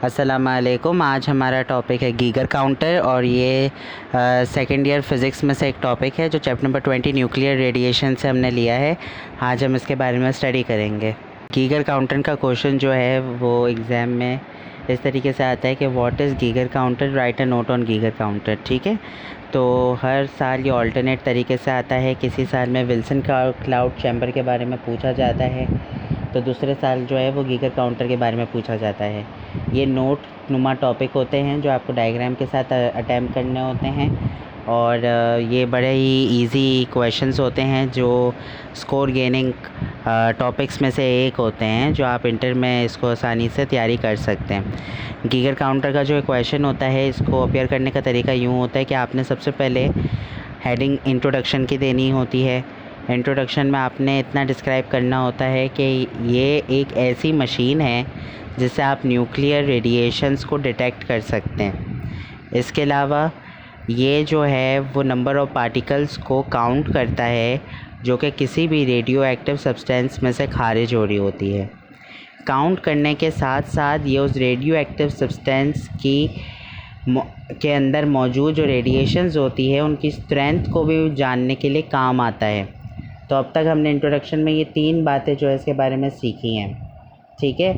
अस्सलामुअलैकुम। आज हमारा टॉपिक है गीगर काउंटर और ये सेकेंड ईयर फिज़िक्स में से एक टॉपिक है जो चैप्टर नंबर 20 न्यूक्लियर रेडिएशन से हमने लिया है। आज हम इसके बारे में स्टडी करेंगे। गीगर काउंटर का क्वेश्चन जो है वो एग्ज़ाम में इस तरीके से आता है कि what is Geiger counter, right a note on Geiger counter. ठीक है, तो हर साल ये ऑल्टरनेट तरीके से आता है। किसी साल में विल्सन क्लाउड चैम्बर के बारे में पूछा जाता है, तो दूसरे साल जो है वो गीगर काउंटर के बारे में पूछा जाता है। ये नोट नुमा टॉपिक होते हैं जो आपको डायग्राम के साथ अटैम्प्ट करने होते हैं और ये बड़े ही इजी क्वेश्चंस होते हैं जो स्कोर गेनिंग टॉपिक्स में से एक होते हैं जो आप इंटर में इसको आसानी से तैयारी कर सकते हैं। गीगर काउंटर का जो क्वेश्चन होता है इसको अपेयर करने का तरीका यूँ होता है कि आपने सबसे पहले हेडिंग इंट्रोडक्शन की देनी होती है। इंट्रोडक्शन में आपने इतना डिस्क्राइब करना होता है कि ये एक ऐसी मशीन है जिससे आप न्यूक्लियर रेडिएशंस को डिटेक्ट कर सकते हैं। इसके अलावा ये जो है वो नंबर ऑफ़ पार्टिकल्स को काउंट करता है जो कि किसी भी रेडियो एक्टिव सब्सटेंस में से खारिज हो रही होती है। काउंट करने के साथ साथ ये उस रेडियो एक्टिव सब्सटेंस के अंदर मौजूद जो रेडिएशंस होती है उनकी स्ट्रेंथ को भी जानने के लिए काम आता है। तो अब तक हमने इंट्रोडक्शन में ये 3 बातें जो है इसके बारे में सीखी हैं। ठीक है,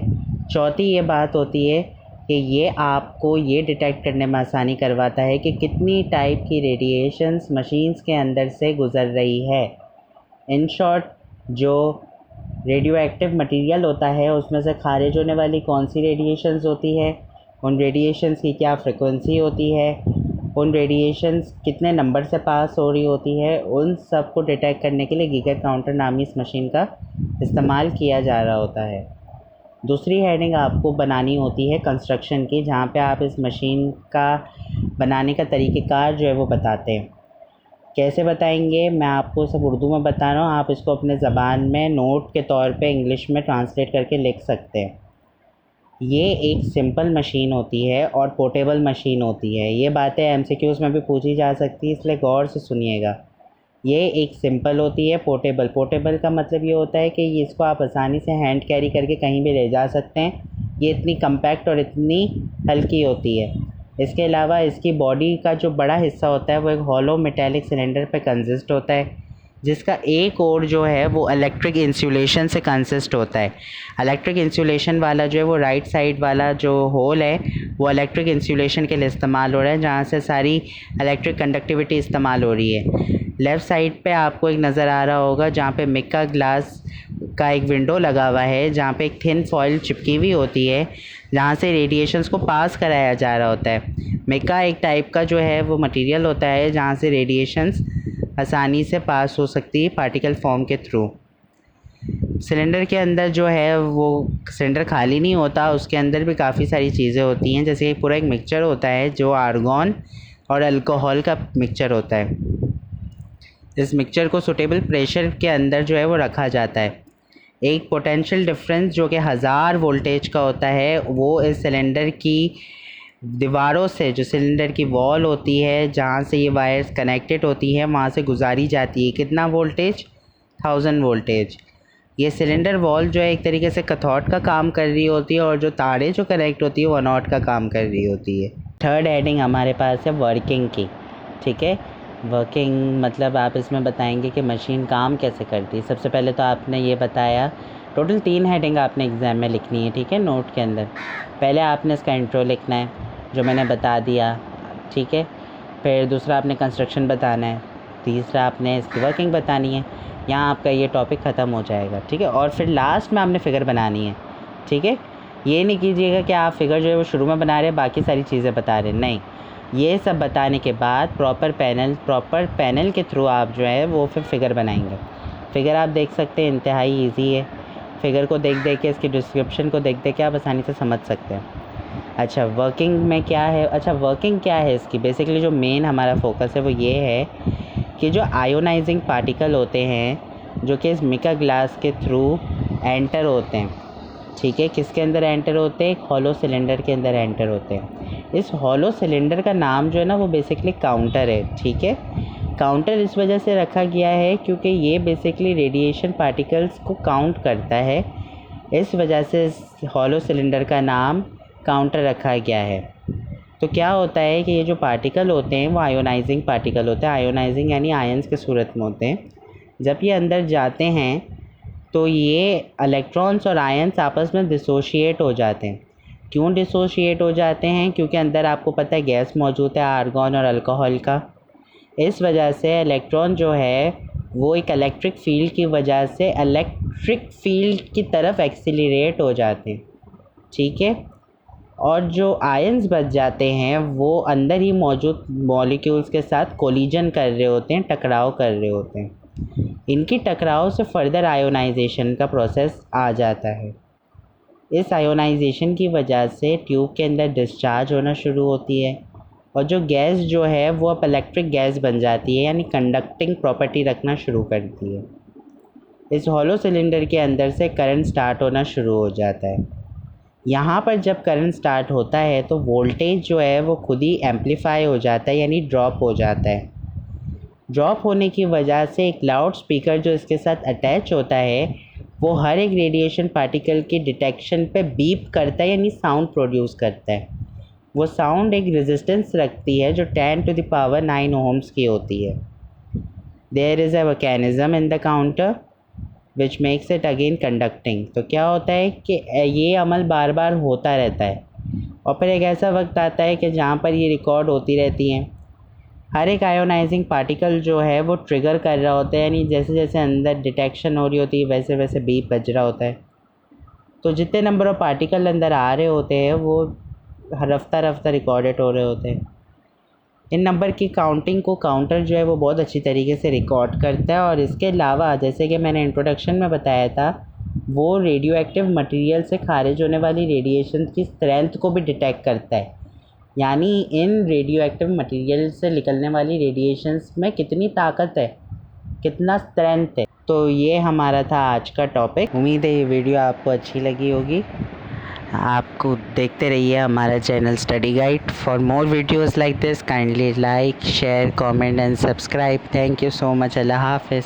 चौथी ये बात होती है कि ये आपको ये डिटेक्ट करने में आसानी करवाता है कि कितनी टाइप की रेडिएशंस मशीन्स के अंदर से गुज़र रही है। इन शॉर्ट, जो रेडियो एक्टिव मटीरियल होता है उसमें से खारिज होने वाली कौन सी रेडिएशंस होती है, उन रेडिएशंस की क्या फ्रिक्वेंसी होती है, उन रेडिएशंस कितने नंबर से पास हो रही होती है, उन सब को डिटेक्ट करने के लिए गीगर काउंटर नामी इस मशीन का इस्तेमाल किया जा रहा होता है। दूसरी हेडिंग आपको बनानी होती है कंस्ट्रक्शन की, जहाँ पे आप इस मशीन का बनाने का तरीक़ेकार जो है वो बताते हैं। कैसे बताएंगे, मैं आपको सब उर्दू में बता रहा हूँ, आप इसको अपने ज़बान में नोट के तौर पे इंग्लिश में ट्रांसलेट करके लिख सकते हैं। ये एक सिंपल मशीन होती है और पोर्टेबल मशीन होती है। ये बातें एमसीक्यूज़ में भी पूछी जा सकती है, इसलिए गौर से सुनिएगा। ये एक सिंपल होती है, पोर्टेबल का मतलब ये होता है कि इसको आप आसानी से हैंड कैरी करके कहीं भी ले जा सकते हैं। ये इतनी कम्पैक्ट और इतनी हल्की होती है। इसके अलावा इसकी बॉडी का जो बड़ा हिस्सा होता है वो एक हॉलो मेटेलिक सिलेंडर पे कंसिस्ट होता है, जिसका एक और जो है वो इलेक्ट्रिक इंसुलेशन से कंसिस्ट होता है। इलेक्ट्रिक इंसुलेशन वाला जो है वो राइट साइड वाला जो होल है वो इलेक्ट्रिक इंसुलेशन के लिए इस्तेमाल हो रहा है, जहाँ से सारी इलेक्ट्रिक कंडक्टिविटी इस्तेमाल हो रही है। लेफ़्ट साइड पे आपको एक नज़र आ रहा होगा जहाँ पे मिका ग्लास का एक विंडो लगा हुआ है, जहाँ पे एक थिन फॉइल चिपकी हुई होती है जहाँ से रेडिएशंस को पास कराया जा रहा होता है। मिका एक टाइप का जो है वो मटेरियल होता है जहाँ से रेडिएशंस आसानी से पास हो सकती है पार्टिकल फॉर्म के थ्रू। सिलेंडर के अंदर जो है वो सिलेंडर खाली नहीं होता, उसके अंदर भी काफ़ी सारी चीज़ें होती हैं। जैसे पूरा एक मिक्सचर होता है जो आर्गॉन और अल्कोहल का मिक्सचर होता है। इस मिक्सचर को सूटेबल प्रेशर के अंदर जो है वो रखा जाता है। एक पोटेंशियल डिफरेंस जो कि 1000 वोल्टेज का होता है वो इस सिलेंडर की दीवारों से, जो सिलेंडर की वॉल होती है जहाँ से ये वायर्स कनेक्टेड होती हैं, वहाँ से गुजारी जाती है। कितना वोल्टेज? 1000 वोल्टेज। ये सिलेंडर वॉल जो है एक तरीके से कैथोड का काम कर रही होती है और जो तारें जो कनेक्ट होती है वो एनोड का काम कर रही होती है। थर्ड हेडिंग हमारे पास है वर्किंग की। ठीक है, वर्किंग मतलब आप इसमें बताएंगे कि मशीन काम कैसे करती है। सबसे पहले तो आपने ये बताया, टोटल 3 हेडिंग आपने एग्ज़ाम में लिखनी है। ठीक है, नोट के अंदर पहले आपने इसका इंट्रो लिखना है जो मैंने बता दिया। ठीक है, फिर दूसरा आपने कंस्ट्रक्शन बताना है, तीसरा आपने इसकी वर्किंग बतानी है। यहाँ आपका ये टॉपिक ख़त्म हो जाएगा। ठीक है, और फिर लास्ट में आपने फ़िगर बनानी है। ठीक है, ये नहीं कीजिएगा कि आप फ़िगर जो है वो शुरू में बना रहे हैं बाकी सारी चीज़ें बता रहे हैं, नहीं। ये सब बताने के बाद प्रॉपर पैनल के थ्रू आप जो है वो फिर फ़िगर बनाएंगे। फ़िगर आप देख सकते हैं, इंतहाई ईजी है। फ़िगर को देख के इसकी डिस्क्रिप्शन को देख के आप आसानी से समझ सकते हैं। अच्छा, वर्किंग में क्या है? अच्छा, वर्किंग क्या है इसकी? बेसिकली जो मेन हमारा फोकस है वो ये है कि जो आयोनाइजिंग पार्टिकल होते हैं जो कि इस मिका ग्लास के थ्रू एंटर होते हैं। ठीक है, किसके अंदर एंटर होते हैं? एक हॉलो सिलेंडर के अंदर एंटर होते हैं। इस हॉलो सिलेंडर का नाम जो है ना वो बेसिकली काउंटर है। ठीक है, काउंटर इस वजह से रखा गया है क्योंकि ये बेसिकली रेडिएशन पार्टिकल्स को काउंट करता है। इस वजह से इस हॉलो सिलेंडर का नाम काउंटर रखा गया है। तो क्या होता है कि ये जो पार्टिकल होते हैं वो आयोनाइजिंग पार्टिकल होते हैं। आयोनाइजिंग यानी आयंस के सूरत में होते हैं। जब ये अंदर जाते हैं तो ये इलेक्ट्रॉन्स और आयंस आपस में डिसोशिएट हो जाते हैं। क्यों डिसोशिएट हो जाते हैं? क्योंकि अंदर आपको पता है गैस मौजूद है, आर्गॉन और अल्कोहल का। इस वजह से इलेक्ट्रॉन जो है वो एक इलेक्ट्रिक फील्ड की वजह से इलेक्ट्रिक फील्ड की तरफ एक्सीलरेट हो जाते हैं, ठीक है। और जो आयंस बच जाते हैं वो अंदर ही मौजूद मॉलिक्यूल्स के साथ कोलिजन कर रहे होते हैं, टकराव कर रहे होते हैं। इनकी टकराव से फर्दर आयोनाइजेशन का प्रोसेस आ जाता है। इस आयोनाइजेशन की वजह से ट्यूब के अंदर डिस्चार्ज होना शुरू होती है और जो गैस जो है वो अब इलेक्ट्रिक गैस बन जाती है, यानी कंडक्टिंग प्रॉपर्टी रखना शुरू करती है। इस हॉलो सिलेंडर के अंदर से करंट स्टार्ट होना शुरू हो जाता है। यहाँ पर जब करंट स्टार्ट होता है तो वोल्टेज जो है वो खुद ही एम्पलीफाई हो जाता है, यानी ड्रॉप हो जाता है। ड्रॉप होने की वजह से एक लाउड स्पीकर जो इसके साथ अटैच होता है वो हर एक रेडिएशन पार्टिकल के डिटेक्शन पे बीप करता है, यानी साउंड प्रोड्यूस करता है। वो साउंड एक रेजिस्टेंस रखती है जो 10⁹ ओम्स की होती है। There is a mechanism in the counter which makes it again conducting. तो क्या होता है कि ये अमल बार बार होता रहता है और फिर एक ऐसा वक्त आता है कि जहाँ पर ये रिकॉर्ड होती रहती हैं। हर एक आयोनाइजिंग पार्टिकल जो है वो ट्रिगर कर रहा होता है, यानी जैसे जैसे अंदर डिटेक्शन हो रही होती है वैसे वैसे बीप बज रहा होता है। तो जितने नंबर ऑफ पार्टिकल अंदर आ रहे होते हैं वो रफ्ता रफ्ता रिकॉर्डेड हो रहे होते हैं। इन नंबर की काउंटिंग को काउंटर जो है वो बहुत अच्छी तरीके से रिकॉर्ड करता है। और इसके अलावा जैसे कि मैंने इंट्रोडक्शन में बताया था, वो रेडियो एक्टिव मटीरियल से खारिज होने वाली रेडिएशन की स्ट्रेंथ को भी डिटेक्ट करता है, यानी इन रेडियो एक्टिव मटीरियल से निकलने वाली रेडिएशंस में कितनी ताकत है, कितना स्ट्रेंथ है। तो ये हमारा था आज का टॉपिक। उम्मीद है ये वीडियो आपको अच्छी लगी होगी। आपको देखते रहिए हमारा channel study guide. For more videos like this kindly like, share, comment and subscribe. Thank you so much. Allah हाफिज़।